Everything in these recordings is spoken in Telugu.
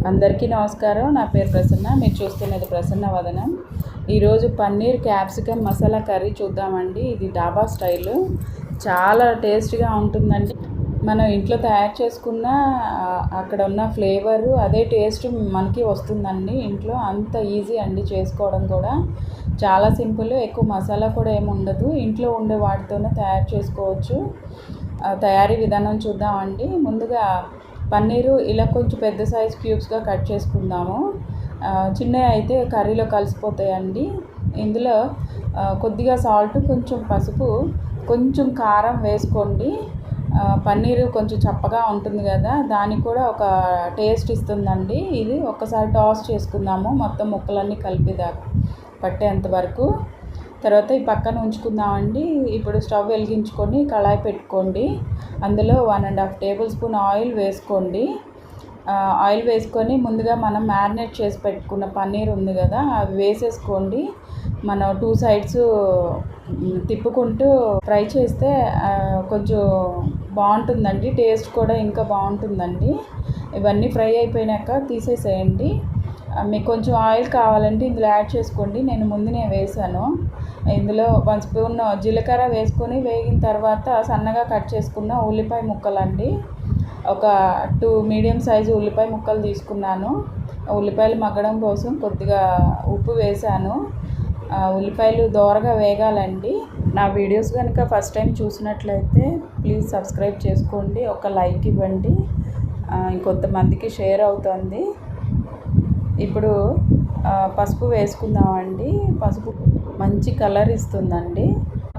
అందరికీ నమస్కారం. నా పేరు ప్రసన్న. మీరు చూస్తున్నది ప్రసన్న వదనం. ఈరోజు పన్నీర్ క్యాప్సికమ్ మసాలా కర్రీ చూద్దామండి. ఇది డాబా స్టైల్, చాలా టేస్ట్గా ఉంటుందండి. మనం ఇంట్లో తయారు చేసుకున్న అక్కడ ఉన్న ఫ్లేవరు అదే టేస్ట్ మనకి వస్తుందండి. ఇంట్లో అంత ఈజీ అండి చేసుకోవడం కూడా. చాలా సింపుల్, ఎక్కువ మసాలా కూడా ఏమి ఉండదు. ఇంట్లో ఉండే వాటితోనే తయారు చేసుకోవచ్చు. తయారీ విధానం చూద్దామండి. ముందుగా పన్నీరు ఇలా కొంచెం పెద్ద సైజ్ క్యూబ్స్గా కట్ చేసుకుందాము. చిన్నవి అయితే కర్రీలో కలిసిపోతాయండి. ఇందులో కొద్దిగా సాల్ట్, కొంచెం పసుపు, కొంచెం కారం వేసుకోండి. పన్నీరు కొంచెం చప్పగా ఉంటుంది కదా, దానికి కూడా ఒక టేస్ట్ ఇస్తుందండి. ఇది ఒక్కసారి టాస్ చేసుకుందాము, మొత్తం ముక్కలన్నీ కలిపేదాకా పట్టేంత వరకు. తర్వాత ఈ పక్కన ఉంచుకుందామండి. ఇప్పుడు స్టవ్ వెలిగించుకొని కళాయి పెట్టుకోండి. అందులో 1.5 టేబుల్ స్పూన్ ఆయిల్ వేసుకోండి. ఆయిల్ వేసుకొని ముందుగా మనం మ్యారినేట్ చేసి పెట్టుకున్న పన్నీర్ ఉంది కదా, అవి వేసేసుకోండి. మనం 2 సైడ్స్ తిప్పుకుంటూ ఫ్రై చేస్తే కొంచెం బాగుంటుందండి. టేస్ట్ కూడా ఇంకా బాగుంటుందండి. ఇవన్నీ ఫ్రై అయిపోయినాక తీసేసేయండి. మీకు కొంచెం ఆయిల్ కావాలంటే ఇందులో యాడ్ చేసుకోండి. నేను ముందునే వేసాను. ఇందులో 1 స్పూన్ జీలకర్ర వేసుకొని వేగిన తర్వాత సన్నగా కట్ చేసుకున్న ఉల్లిపాయ ముక్కలండి. ఒక 2 మీడియం సైజు ఉల్లిపాయ ముక్కలు తీసుకున్నాను. ఉల్లిపాయలు మగ్గడం కోసం కొద్దిగా ఉప్పు వేసాను. ఉల్లిపాయలు దోరగా వేగాలండి. నా వీడియోస్ కనుక ఫస్ట్ టైం చూసినట్లయితే ప్లీజ్ సబ్స్క్రైబ్ చేసుకోండి, ఒక లైక్ ఇవ్వండి, ఇంకొంతమందికి షేర్ అవుతుంది. ఇప్పుడు పసుపు వేసుకుందామండి. పసుపు మంచి కలర్ ఇస్తుందండి.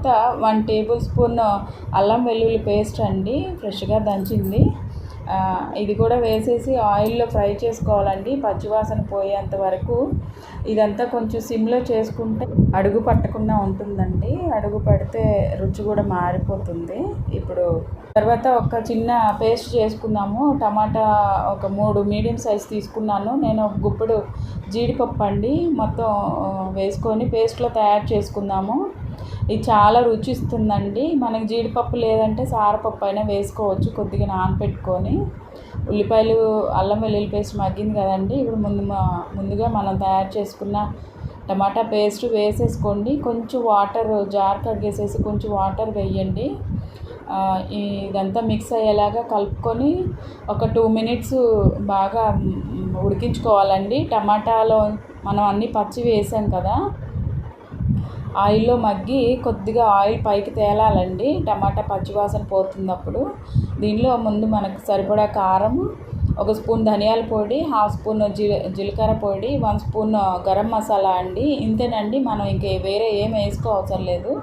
తర్వాత 1 టేబుల్ స్పూన్ అల్లం వెల్లుల్లి పేస్ట్ అండి, ఫ్రెష్గా దంచింది. ఇది కూడా వేసేసి ఆయిల్లో ఫ్రై చేసుకోవాలండి, పచ్చివాసన పోయేంత వరకు. ఇదంతా కొంచెం సిమ్లో చేసుకుంటే అడుగు పట్టకుండా ఉంటుందండి. అడుగు పడితే రుచి కూడా మారిపోతుంది. ఇప్పుడు తర్వాత ఒక చిన్న పేస్ట్ చేసుకుందాము. టమాటా ఒక 3 మీడియం సైజ్ తీసుకున్నాను. నేను ఒక గుప్పెడు జీడిపప్పు అండి మొత్తం వేసుకొని పేస్ట్లో తయారు చేసుకుందాము. ఇది చాలా రుచి ఇస్తుందండి. మనకి జీడిపప్పు లేదంటే సారపప్పు అయినా వేసుకోవచ్చు, కొద్దిగా నానపెట్టుకొని. ఉల్లిపాయలు అల్లం వెల్లుల్లి పేస్ట్ మగ్గింది కదండి. ఇప్పుడు ముందుగా మనం తయారు చేసుకున్న టమాటా పేస్ట్ వేసేసుకోండి. కొంచెం వాటర్, జార్ కడిగేసేసి కొంచెం వాటర్ వేయండి. ఇదంతా మిక్స్ అయ్యేలాగా కలుపుకొని ఒక 2 మినిట్స్ బాగా ఉడికించుకోవాలండి. టమాటాలో మనం అన్నీ పచ్చి వేసాం కదా, ఆయిల్లో మగ్గి కొద్దిగా ఆయిల్ పైకి తేలాలండి. టమాటా పచ్చివాసన పోతుంది అప్పుడు. దీనిలో ముందు మనకు సరిపడా కారం, 1 స్పూన్ ధనియాల పొడి, 1/2 స్పూన్ జీలకర్ర పొడి, 1 స్పూన్ గరం మసాలా అండి. ఇంతేనండి, మనం ఇంకే వేరే ఏం వేసుకో అవసరం లేదు.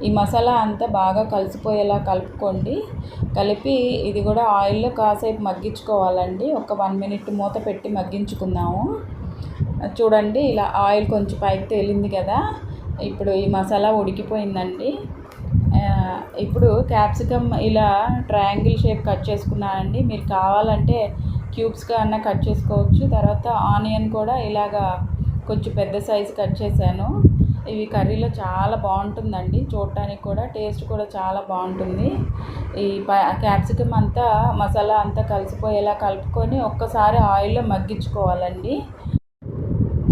ఈ మసాలా అంతా బాగా కలిసిపోయేలా కలుపుకోండి. కలిపి ఇది కూడా ఆయిల్లో కాసేపు మగ్గించుకోవాలండి. ఒక 1 మినిట్ మూత పెట్టి మగ్గించుకుందాము. చూడండి, ఇలా ఆయిల్ కొంచెం పైకి తేలింది కదా. ఇప్పుడు ఈ మసాలా ఉడికిపోయిందండి. ఇప్పుడు క్యాప్సికమ్ ఇలా ట్రయాంగిల్ షేప్ కట్ చేసుకున్నానండి. మీరు కావాలంటే క్యూబ్స్గా అన్న కట్ చేసుకోవచ్చు. తర్వాత ఆనియన్ కూడా ఇలాగా కొంచెం పెద్ద సైజు కట్ చేశాను. ఇవి కర్రీలో చాలా బాగుంటుందండి. చూడటానికి కూడా టేస్ట్ కూడా చాలా బాగుంటుంది. ఈ క్యాప్సికమ్ అంతా మసాలా అంతా కలిసిపోయేలా కలుపుకొని ఒక్కసారి ఆయిల్లో మగ్గించుకోవాలండి.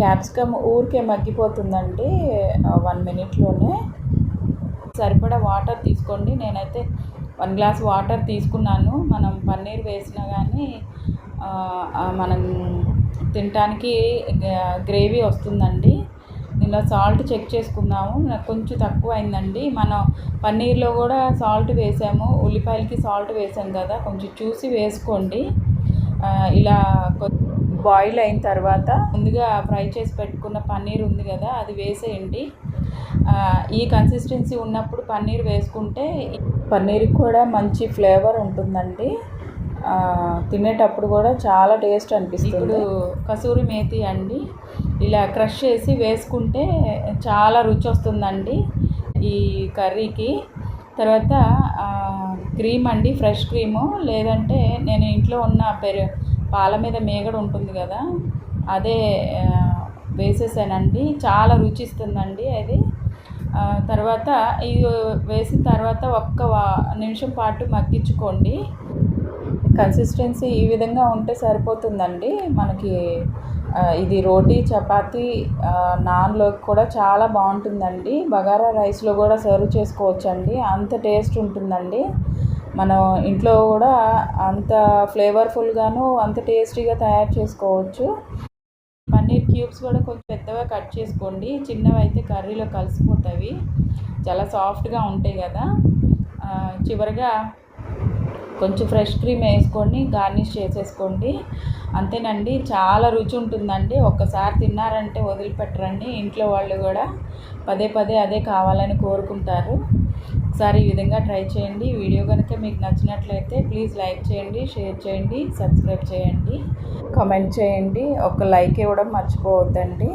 క్యాప్సికమ్ ఊరికే మగ్గిపోతుందండి 1 మినిట్లోనే. సరిపడా వాటర్ తీసుకోండి. నేనైతే 1 గ్లాస్ వాటర్ తీసుకున్నాను. మనం పన్నీర్ వేసినా కానీ మనం తినటానికి గ్రేవీ వస్తుందండి. దీనిలో సాల్ట్ చెక్ చేసుకుందాము. నాకు కొంచెం తక్కువ అయిందండి. మనం పన్నీర్లో కూడా సాల్ట్ వేసాము, ఉల్లిపాయలకి సాల్ట్ వేసాం కదా, కొంచెం చూసి వేసుకోండి. ఇలా బాయిల్ అయిన తర్వాత ముందుగా ఫ్రై చేసి పెట్టుకున్న పన్నీర్ ఉంది కదా, అది వేసేయండి. ఈ కన్సిస్టెన్సీ ఉన్నప్పుడు పన్నీర్ వేసుకుంటే పన్నీర్కి కూడా మంచి ఫ్లేవర్ ఉంటుందండి. తినేటప్పుడు కూడా చాలా టేస్ట్ అనిపిస్తుంది. ఇప్పుడు కసూరి మేతి అండి, ఇలా క్రష్ చేసి వేసుకుంటే చాలా రుచి వస్తుందండి ఈ కర్రీకి. తర్వాత క్రీమ్ అండి, ఫ్రెష్ క్రీము, లేదంటే నేను ఇంట్లో ఉన్న పాల మీద మేగడ ఉంటుంది కదా, అదే వేసేసానండి. చాలా రుచి ఇస్తుందండి అది. తర్వాత ఇది వేసిన తర్వాత ఒక్క నిమిషం పాటు మగ్గించుకోండి. కన్సిస్టెన్సీ ఈ విధంగా ఉంటే సరిపోతుందండి మనకి. ఇది రోటీ చపాతీ నాన్లోకి కూడా చాలా బాగుంటుందండి. బగారా రైస్లో కూడా సర్వ్ చేసుకోవచ్చండి, అంత టేస్ట్ ఉంటుందండి. మనం ఇంట్లో కూడా అంత ఫ్లేవర్ఫుల్గాను అంత టేస్టీగా తయారు చేసుకోవచ్చు. పన్నీర్ క్యూబ్స్ కూడా కొంచెం పెద్దగా కట్ చేసుకోండి, చిన్నవి అయితే కర్రీలో కలిసిపోతాయి, చాలా సాఫ్ట్గా ఉంటాయి కదా. చివరిగా కొంచెం ఫ్రెష్ క్రీమ్ వేసుకొని గార్నిష్ చేసేసుకోండి. అంతేనండి, చాలా రుచి ఉంటుందండి. ఒక్కసారి తిన్నారంటే వదిలిపెట్టరండి. ఇంట్లో వాళ్ళు కూడా పదే పదే అదే కావాలని కోరుకుంటారు. ఒకసారి ఈ విధంగా ట్రై చేయండి. వీడియో కనుక మీకు నచ్చినట్లయితే ప్లీజ్ లైక్ చేయండి, షేర్ చేయండి, సబ్స్క్రైబ్ చేయండి, కామెంట్ చేయండి. ఒక లైక్ ఇవ్వడం మర్చిపోవద్దండి.